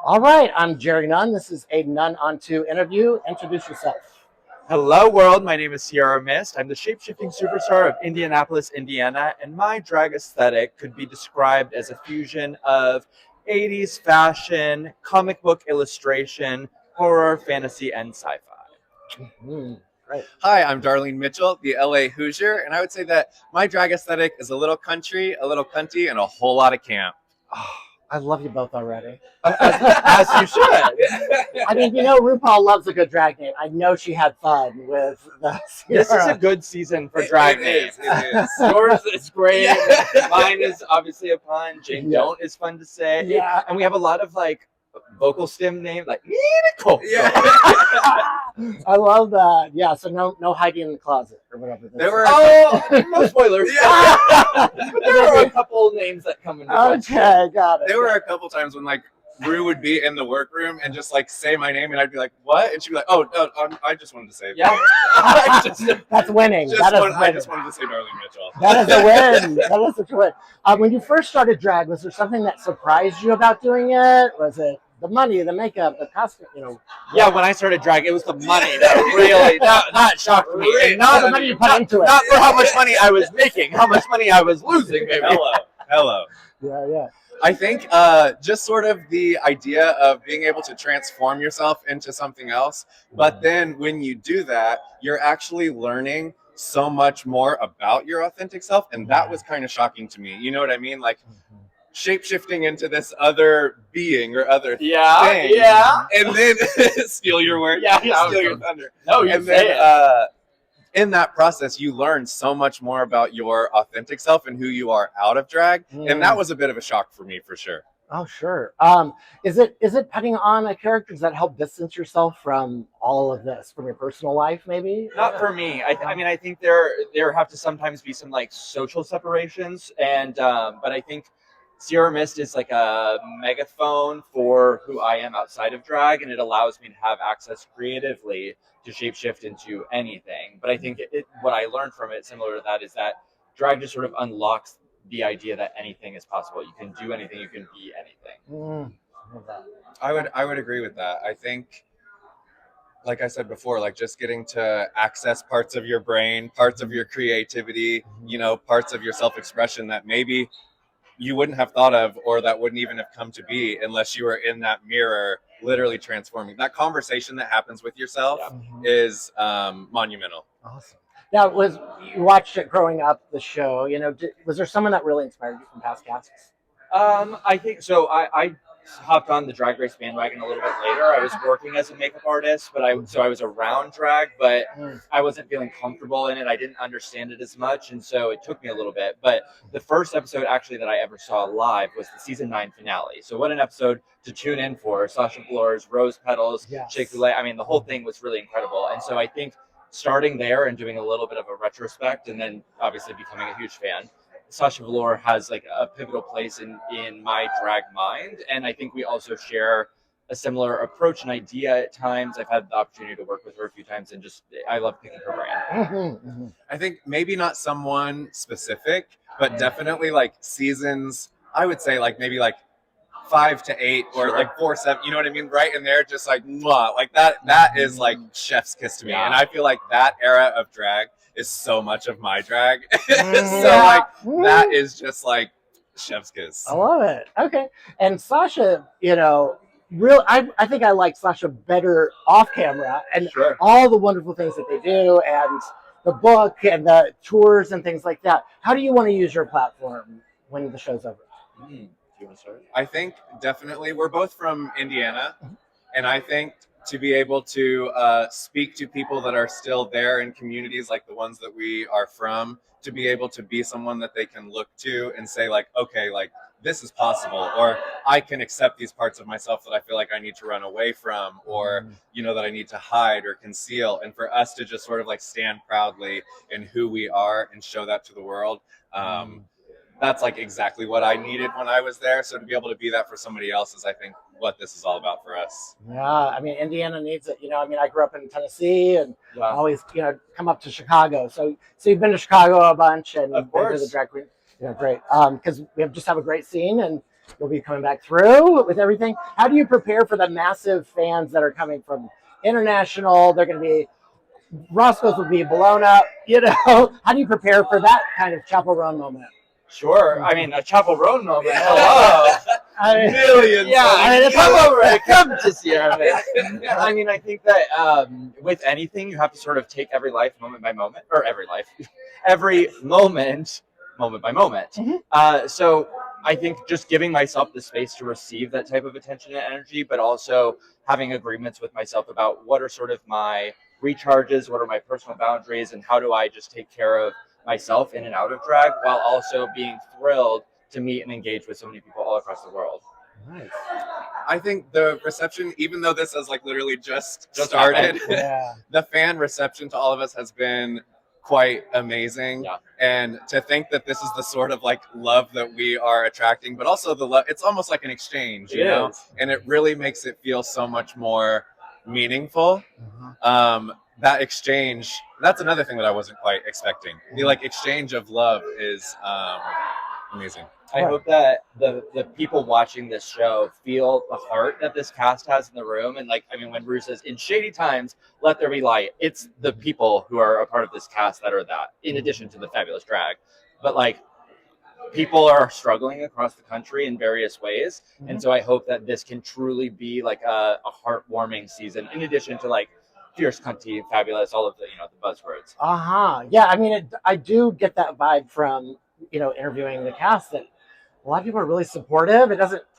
All right, I'm Jerry Nunn. This is a Nunn on Two interview. Introduce yourself. Hello, world. My name is Ciara Myst. I'm the shape-shifting superstar of Indianapolis, Indiana, and my drag aesthetic could be described as a fusion of 80s fashion, comic book illustration, horror, fantasy, and sci-fi. Great. Hi, I'm Darlene Mitchell, the LA Hoosier, and I would say that my drag aesthetic is a little country, a little cunty, and a whole lot of camp. Oh, I love you both already. As you should. I mean, RuPaul loves a good drag name. I know she had fun with the This is a good season for drag names. It is. Yours is great. Mine is obviously a pun. Jane Don't is fun to say. Yeah. And we have a lot of vocal stem names like Nicole. Yeah. I love that. Yeah, so no hiding in the closet or whatever. There were No spoilers. Yeah. But there are a couple names that come into play. Okay, got it. There were a couple times when Rue would be in the workroom and just say my name, and I'd be like, "What?" And she'd be like, "Oh, no, I just wanted to say." Yeah. That's winning. I just wanted to say Darlene Mitchell. That is a win. That is such a win. When you first started drag, was there something that surprised you about doing it? Was it the money, the makeup, the costume? Yeah, when I started drag, it was the money that really that shocked me. And Not the money you put into it. Not for how much money I was making, how much money I was losing, baby. Hello. Yeah. I think just sort of the idea of being able to transform yourself into something else. But then when you do that, you're actually learning so much more about your authentic self. And that was kind of shocking to me. You know what I mean? Shape-shifting into this other being or other thing. Yeah. And then steal your word. Yeah. Steal your thunder. No, you And say then it. in that process, you learn so much more about your authentic self and who you are out of drag. And that was a bit of a shock for me, for sure. Oh, sure. Is it putting on a character? Does that help distance yourself from all of this, from your personal life, maybe? Not for me. I mean, I think there have to sometimes be some social separations, and but I think Ciara Myst is like a megaphone for who I am outside of drag, and it allows me to have access creatively to shapeshift into anything. But I think what I learned from it, similar to that, is that drag just sort of unlocks the idea that anything is possible. You can do anything, you can be anything. I would agree with that. I think, like I said before, just getting to access parts of your brain, parts of your creativity, parts of your self-expression that maybe you wouldn't have thought of, or that wouldn't even have come to be unless you were in that mirror, literally transforming. That conversation that happens with yourself is monumental. Awesome. Now, you watched it growing up, the show? Was there someone that really inspired you from past casts? I think so. I hopped on the Drag Race bandwagon a little bit later. I was working as a makeup artist, but I was around drag, but I wasn't feeling comfortable in it. I didn't understand it as much, and so it took me a little bit. But the first episode actually that I ever saw live was the season 9 finale. So what an episode to tune in for! Sasha Velour's Rose Petals, Shake Filet. I mean, the whole thing was really incredible, and so I think starting there and doing a little bit of a retrospect, and then obviously becoming a huge fan, Sasha Velour has a pivotal place in my drag mind, and I think we also share a similar approach and idea at times. I've had the opportunity to work with her a few times, and I love picking her brain. I think maybe not someone specific, but definitely seasons. I would say maybe 5 to 8 or 4, 7. You know what I mean? Right in there, just mwah, that. That is chef's kiss to me, and I feel like that era of drag is so much of my drag. So that is just chef's kiss. I love it. Okay. And Sasha, I think I like Sasha better off camera, and all the wonderful things that they do, and the book and the tours and things like that. How do you want to use your platform when the show's over? Do you want to start? I think definitely we're both from Indiana, and I think to be able to speak to people that are still there in communities like the ones that we are from, to be able to be someone that they can look to and say okay, this is possible, or I can accept these parts of myself that I feel like I need to run away from, or that I need to hide or conceal, and for us to just sort of stand proudly in who we are and show that to the world. That's exactly what I needed when I was there. So to be able to be that for somebody else is, I think, what this is all about for us. Yeah, I mean, Indiana needs it. I grew up in Tennessee and always, come up to Chicago. So you've been to Chicago a bunch, and of been to course the drag queen. Great. Because we just have a great scene, and you'll be coming back through with everything. How do you prepare for the massive fans that are coming from international? They're going to be, Roscoe's will be blown up. How do you prepare for that kind of chaperone moment? Sure. I mean, a Chapel Roan moment. Hello. Millions. Yeah, I mean, come over. Come to Ciara Myst. I mean, I think that with anything, you have to sort of take every life moment by moment, or every moment by moment. So I think just giving myself the space to receive that type of attention and energy, but also having agreements with myself about what are sort of my recharges, what are my personal boundaries, and how do I just take care of myself in and out of drag while also being thrilled to meet and engage with so many people all across the world. Nice. I think the reception, even though this has like literally just started, the fan reception to all of us has been quite amazing. Yeah. And to think that this is the sort of like love that we are attracting, but also the love, it's almost like an exchange, you know? And it really makes it feel so much more meaningful. That exchange, that's another thing that I wasn't quite expecting. The like exchange of love is amazing. I hope that the people watching this show feel the heart that this cast has in the room. And like, I mean, when Rue says, in shady times, let there be light, it's the people who are a part of this cast that are that, in addition to the fabulous drag. But like, people are struggling across the country in various ways. And so I hope that this can truly be like a heartwarming season, in addition to like fierce, cunty, fabulous, all of the, the buzzwords. Yeah, I mean, I do get that vibe from, interviewing the cast that a lot of people are really supportive.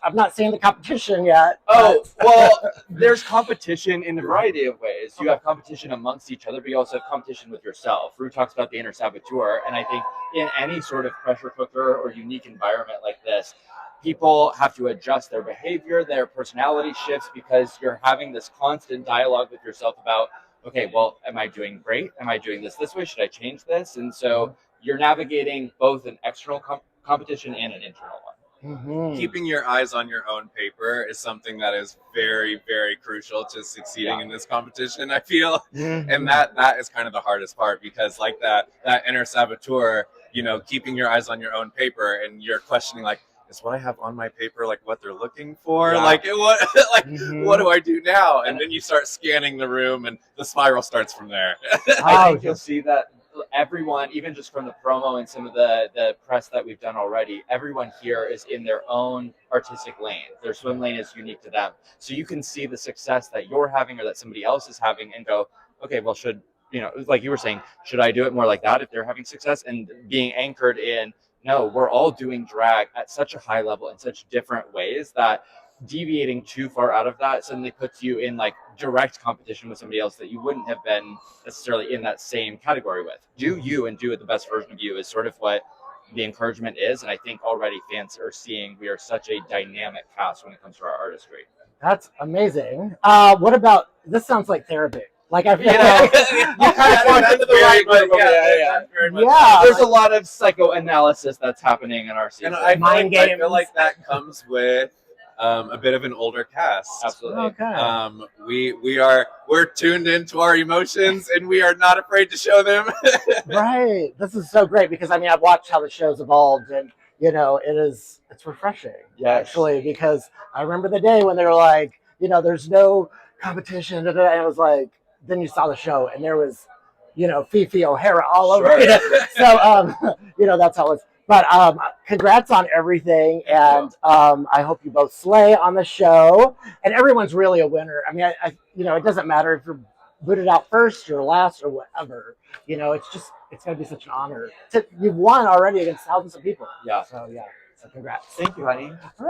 I'm not seeing the competition yet. Oh, well, there's competition in a variety of ways. You have competition amongst each other, but you also have competition with yourself. Rue talks about the inner saboteur, and I think in any sort of pressure cooker or unique environment like this, people have to adjust their behavior, their personality shifts, because you're having this constant dialogue with yourself about, okay, well, am I doing great? Am I doing this way? Should I change this? And so you're navigating both an external competition and an internal one. Keeping your eyes on your own paper is something that is very, very crucial to succeeding in this competition, I feel. And that is kind of the hardest part, because like that inner saboteur, keeping your eyes on your own paper, and you're questioning like, is what I have on my paper like what they're looking for? Like what what do I do now? And then you start scanning the room, and the spiral starts from there. I think you'll see that everyone, even just from the promo and some of the press that we've done already, everyone here is in their own artistic lane. Their swim lane is unique to them. So you can see the success that you're having or that somebody else is having and go, okay, well, like you were saying, should I do it more like that if they're having success? And being anchored in, no, we're all doing drag at such a high level in such different ways that deviating too far out of that suddenly puts you in like direct competition with somebody else that you wouldn't have been necessarily in that same category with. Do you and do it the best version of you is sort of what the encouragement is. And I think already fans are seeing we are such a dynamic cast when it comes to our artistry. That's amazing. What about, this sounds like therapy. Like I feel like you kind of walked into the right group. Yeah. There's a lot of psychoanalysis that's happening in our season. And I feel like that comes with a bit of an older cast. Absolutely. Okay. We're tuned into our emotions, and we are not afraid to show them. Right. This is so great, because I mean, I've watched how the show's evolved, and it's refreshing. Actually, because I remember the day when they were like, there's no competition, and it was like, then you saw the show and there was, Fifi O'Hara all over it. So, that's how it was. But congrats on everything, and I hope you both slay on the show. And everyone's really a winner. I mean, it doesn't matter if you're booted out first or last or whatever. It's going to be such an honor. You've won already against thousands of people. Yeah. So congrats. Thank you, honey.